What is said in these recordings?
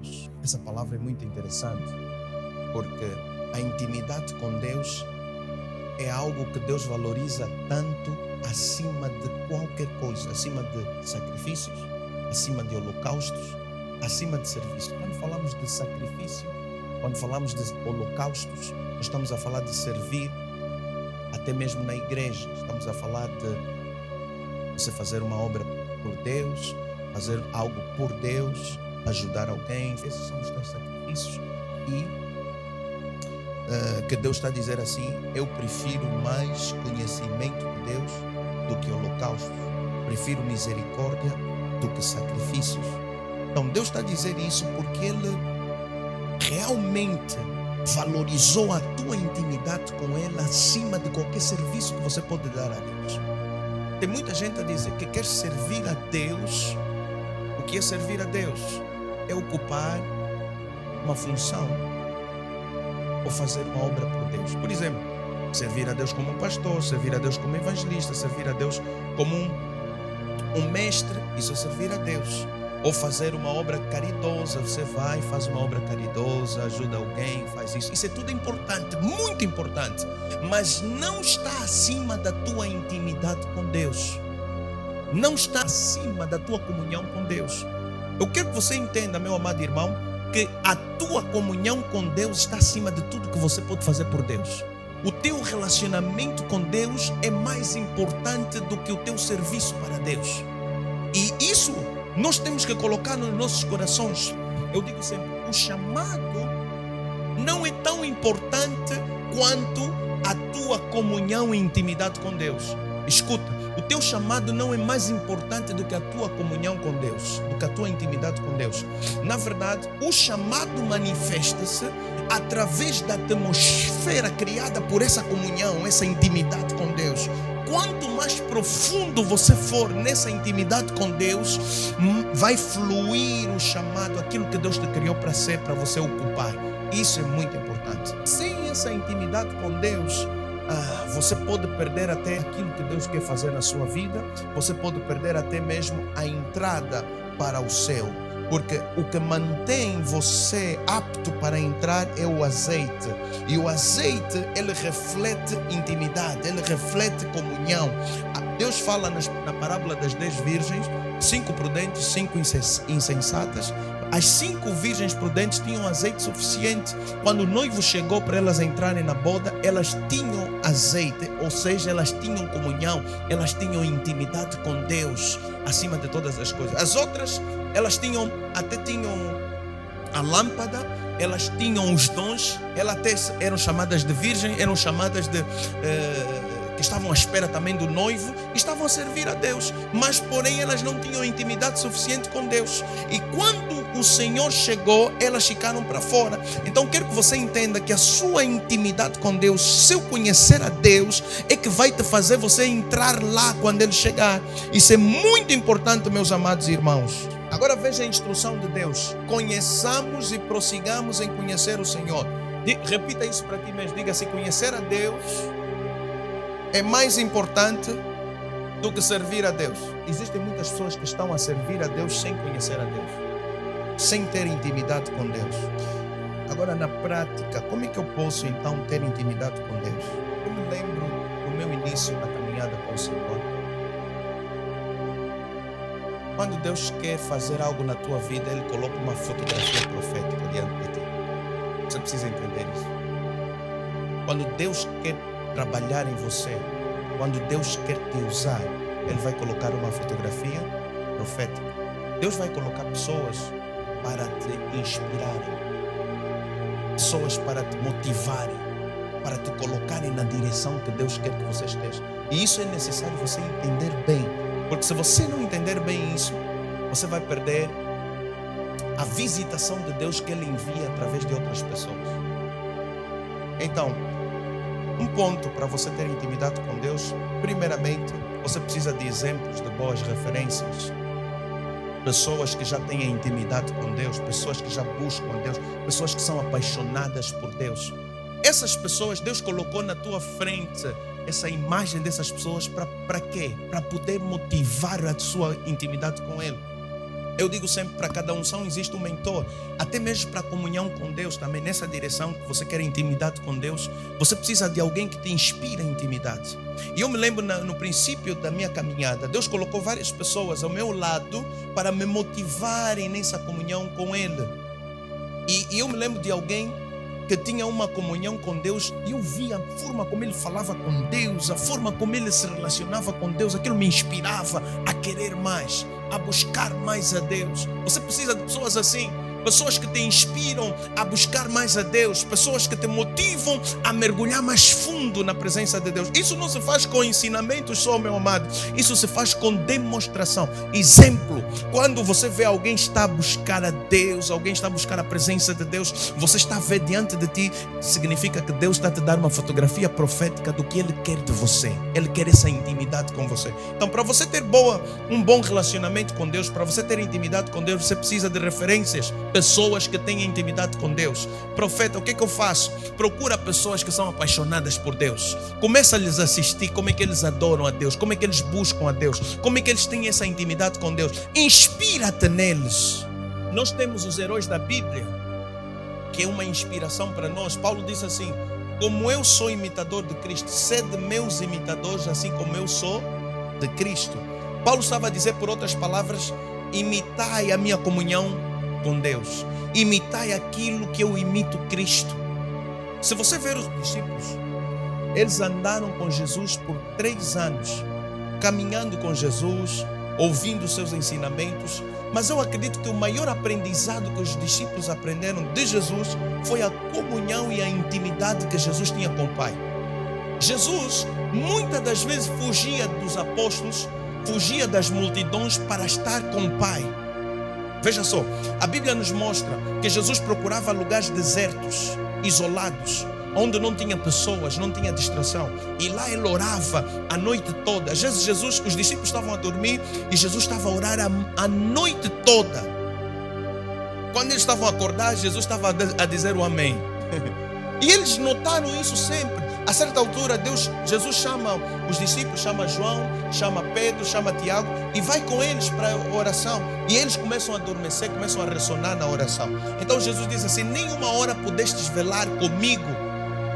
Deus. Essa palavra é muito interessante, porque a intimidade com Deus é algo que Deus valoriza tanto acima de qualquer coisa, acima de sacrifícios, acima de holocaustos, acima de serviço. Quando falamos de sacrifício, quando falamos de holocaustos, nós estamos a falar de servir, até mesmo na igreja. Estamos a falar de você fazer uma obra por Deus, fazer algo por Deus, ajudar alguém. Esses são os teus sacrifícios. E que Deus está a dizer assim: eu prefiro mais conhecimento de Deus do que holocaustos, prefiro misericórdia do que sacrifícios. Então Deus está a dizer isso porque Ele realmente valorizou a tua intimidade com Ele acima de qualquer serviço que você pode dar a Deus. Tem muita gente a dizer que quer servir a Deus. O que é servir a Deus? É ocupar uma função ou fazer uma obra por Deus. Por exemplo, servir a Deus como um pastor, servir a Deus como evangelista, servir a Deus como um mestre. Isso é servir a Deus. Ou fazer uma obra caridosa. Você vai, faz uma obra caridosa, ajuda alguém, faz isso. Isso é tudo importante, muito importante. Mas não está acima da tua intimidade com Deus. Não está acima da tua comunhão com Deus. Eu quero que você entenda, meu amado irmão, que a tua comunhão com Deus está acima de tudo que você pode fazer por Deus. O teu relacionamento com Deus é mais importante do que o teu serviço para Deus. E isso nós temos que colocar nos nossos corações. Eu digo sempre, o chamado não é tão importante quanto a tua comunhão e intimidade com Deus. Escuta, o teu chamado não é mais importante do que a tua comunhão com Deus, do que a tua intimidade com Deus. Na verdade, o chamado manifesta-se através da atmosfera criada por essa comunhão, essa intimidade com Deus. Quanto mais profundo você for nessa intimidade com Deus, vai fluir o chamado, aquilo que Deus te criou para ser, para você ocupar. Isso é muito importante. Sem essa intimidade com Deus, você pode perder até aquilo que Deus quer fazer na sua vida. Você pode perder até mesmo a entrada para o céu. Porque o que mantém você apto para entrar é o azeite. E o azeite, ele reflete intimidade, ele reflete comunhão. Deus fala na parábola das 10 virgens, 5 prudentes, 5 insensatas. As 5 virgens prudentes tinham azeite suficiente. Quando o noivo chegou para elas entrarem na boda, elas tinham azeite, ou seja, elas tinham comunhão, elas tinham intimidade com Deus acima de todas as coisas. As outras, elas até tinham a lâmpada, elas tinham os dons, elas até eram chamadas de virgem, eram chamadas de que estavam à espera também do noivo, estavam a servir a Deus, mas porém elas não tinham intimidade suficiente com Deus. E quando o Senhor chegou, elas ficaram para fora. Então quero que você entenda que a sua intimidade com Deus, seu conhecer a Deus, é que vai te fazer você entrar lá quando Ele chegar. Isso é muito importante, meus amados irmãos. Agora veja a instrução de Deus: conheçamos e prossigamos em conhecer o Senhor. Repita isso para ti mesmo, diga assim: conhecer a Deus é mais importante do que servir a Deus. Existem muitas pessoas que estão a servir a Deus sem conhecer a Deus, sem ter intimidade com Deus. Agora, na prática, como é que eu posso então ter intimidade com Deus? Eu me lembro do meu início na caminhada com o Senhor. Quando Deus quer fazer algo na tua vida, Ele coloca uma fotografia profética diante de ti. Você precisa entender isso. Quando Deus quer trabalhar em você, quando Deus quer te usar, Ele vai colocar uma fotografia profética. Deus vai colocar pessoas para te inspirarem, pessoas para te motivarem, para te colocarem na direção que Deus quer que você esteja. E isso é necessário você entender bem, porque se você não entender bem isso, você vai perder a visitação de Deus que Ele envia através de outras pessoas. Então, um ponto para você ter intimidade com Deus: primeiramente, você precisa de exemplos, de boas referências. Pessoas que já têm intimidade com Deus, pessoas que já buscam Deus, pessoas que são apaixonadas por Deus. Essas pessoas, Deus colocou na tua frente essa imagem dessas pessoas para quê? Para poder motivar a sua intimidade com Ele. Eu digo sempre, para cada unção existe um mentor. Até mesmo para a comunhão com Deus também, nessa direção que você quer intimidade com Deus, você precisa de alguém que te inspire a intimidade. E eu me lembro no princípio da minha caminhada, Deus colocou várias pessoas ao meu lado para me motivarem nessa comunhão com Ele. E eu me lembro de alguém que tinha uma comunhão com Deus, e eu via a forma como ele falava com Deus, a forma como ele se relacionava com Deus, aquilo me inspirava a querer mais, a buscar mais a Deus. Você precisa de pessoas assim, pessoas que te inspiram a buscar mais a Deus, pessoas que te motivam a mergulhar mais fundo na presença de Deus. Isso não se faz com ensinamentos só, meu amado, isso se faz com demonstração. Exemplo, quando você vê alguém está a buscar a Deus, alguém está a buscar a presença de Deus, você está a ver diante de ti, significa que Deus está a te dar uma fotografia profética do que Ele quer de você. Ele quer essa intimidade com você. Então, para você ter um bom relacionamento com Deus, para você ter intimidade com Deus, você precisa de referências, pessoas que têm intimidade com Deus. Profeta, o que eu faço? Procura pessoas que são apaixonadas por Deus. Começa a lhes assistir, como é que eles adoram a Deus, como é que eles buscam a Deus, como é que eles têm essa intimidade com Deus. Inspira-te neles. Nós temos os heróis da Bíblia, que é uma inspiração para nós. Paulo diz assim: como eu sou imitador de Cristo, sede meus imitadores, assim como eu sou de Cristo. Paulo estava a dizer, por outras palavras, imitai a minha comunhão com Deus, imitai aquilo que eu imito Cristo. Se você ver os discípulos, eles andaram com Jesus por 3 anos, caminhando com Jesus, ouvindo os seus ensinamentos, mas eu acredito que o maior aprendizado que os discípulos aprenderam de Jesus foi a comunhão e a intimidade que Jesus tinha com o Pai. Jesus muitas das vezes fugia dos apóstolos, fugia das multidões para estar com o Pai. Veja só, a Bíblia nos mostra que Jesus procurava lugares desertos, isolados, onde não tinha pessoas, não tinha distração. E lá ele orava a noite toda. Às vezes os discípulos estavam a dormir e Jesus estava a orar a noite toda. Quando eles estavam a acordar, Jesus estava a dizer o amém. E eles notaram isso sempre. A certa altura, Jesus chama os discípulos, chama João, chama Pedro, chama Tiago e vai com eles para a oração. E eles começam a adormecer, começam a ressonar na oração. Então Jesus diz assim: nenhuma hora pudestes velar comigo.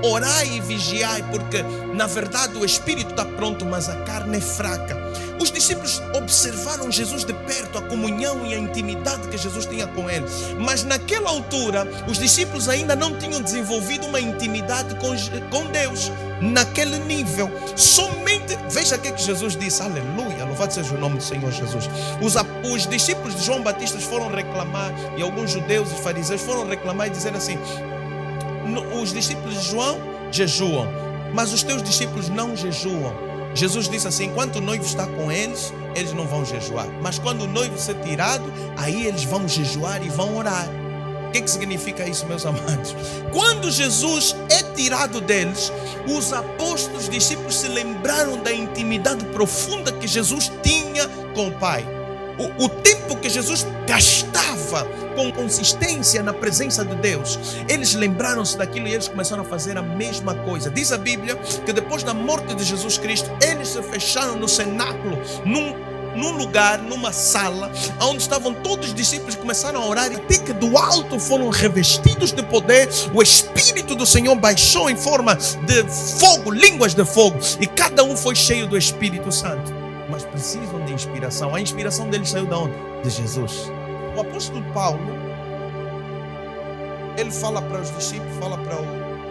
Orai e vigiai, porque na verdade o espírito está pronto, mas a carne é fraca. Os discípulos observaram Jesus de perto, a comunhão e a intimidade que Jesus tinha com eles. Mas naquela altura, os discípulos ainda não tinham desenvolvido uma intimidade com Deus, naquele nível. Somente, veja o que Jesus disse, aleluia, louvado seja o nome do Senhor Jesus. Os discípulos de João Batista foram reclamar, e alguns judeus e fariseus foram reclamar e dizer assim: os discípulos de João jejuam, mas os teus discípulos não jejuam. Jesus disse assim: enquanto o noivo está com eles, eles não vão jejuar, mas quando o noivo ser tirado, aí eles vão jejuar e vão orar. O que significa isso, meus amados? Quando Jesus é tirado deles, os apóstolos, os discípulos se lembraram da intimidade profunda que Jesus tinha com o Pai. O tempo que Jesus gastava com consistência na presença de Deus, eles lembraram-se daquilo e eles começaram a fazer a mesma coisa. Diz a Bíblia que depois da morte de Jesus Cristo, eles se fecharam no cenáculo, num lugar, numa sala, onde estavam todos os discípulos, começaram a orar, e até que do alto foram revestidos de poder. O Espírito do Senhor baixou em forma de fogo, línguas de fogo, e cada um foi cheio do Espírito Santo. Mas precisam de inspiração. A inspiração deles saiu de onde? De Jesus. O apóstolo Paulo, ele fala para os discípulos, fala para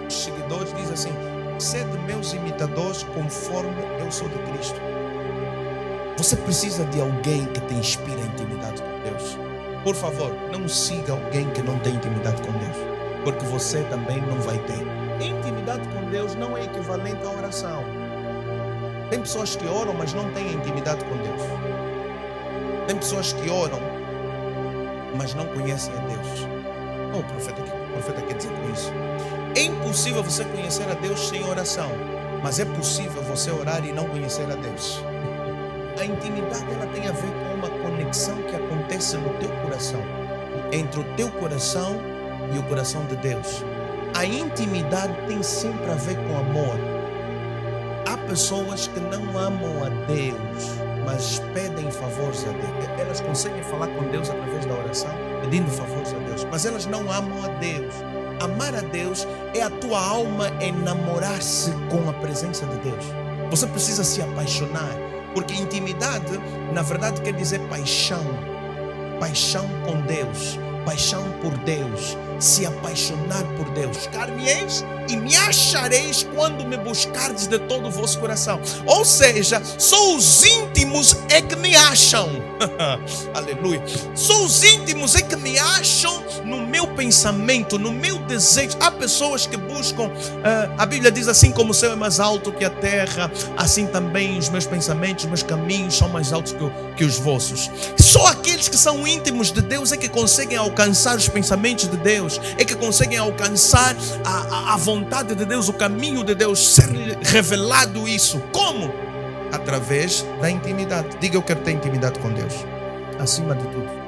os seguidores, diz assim: sede meus imitadores conforme eu sou de Cristo. Você precisa de alguém que te inspire a intimidade com Deus. Por favor, não siga alguém que não tem intimidade com Deus, porque você também não vai ter. Intimidade com Deus não é equivalente à oração. Tem pessoas que oram, mas não têm intimidade com Deus. Tem pessoas que oram, mas não conhecem a Deus. O profeta quer dizer com isso? É impossível você conhecer a Deus sem oração, mas é possível você orar e não conhecer a Deus. A intimidade, ela tem a ver com uma conexão que acontece no teu coração, entre o teu coração e o coração de Deus. A intimidade tem sempre a ver com amor. Há pessoas que não amam a Deus, mas pedem favores a Deus. Elas conseguem falar com Deus através da oração, pedindo favores a Deus, mas elas não amam a Deus. Amar a Deus é a tua alma enamorar-se com a presença de Deus. Você precisa se apaixonar, porque intimidade, na verdade, quer dizer paixão. Paixão com Deus, paixão por Deus, se apaixonar por Deus. Buscar-me-eis e me achareis quando me buscardes de todo o vosso coração. Ou seja, só os íntimos é que me acham. Aleluia. Só os íntimos é que me acham no meu pensamento, no meu desejo. Há pessoas que buscam, a Bíblia diz assim: como o céu é mais alto que a terra, assim também os meus pensamentos, os meus caminhos são mais altos que os vossos. Só aqueles que são íntimos de Deus é que conseguem alcançar os pensamentos de Deus, é que conseguem alcançar a vontade de Deus, o caminho de Deus, ser revelado isso. Como? Através da intimidade. Diga: eu quero ter intimidade com Deus, acima de tudo.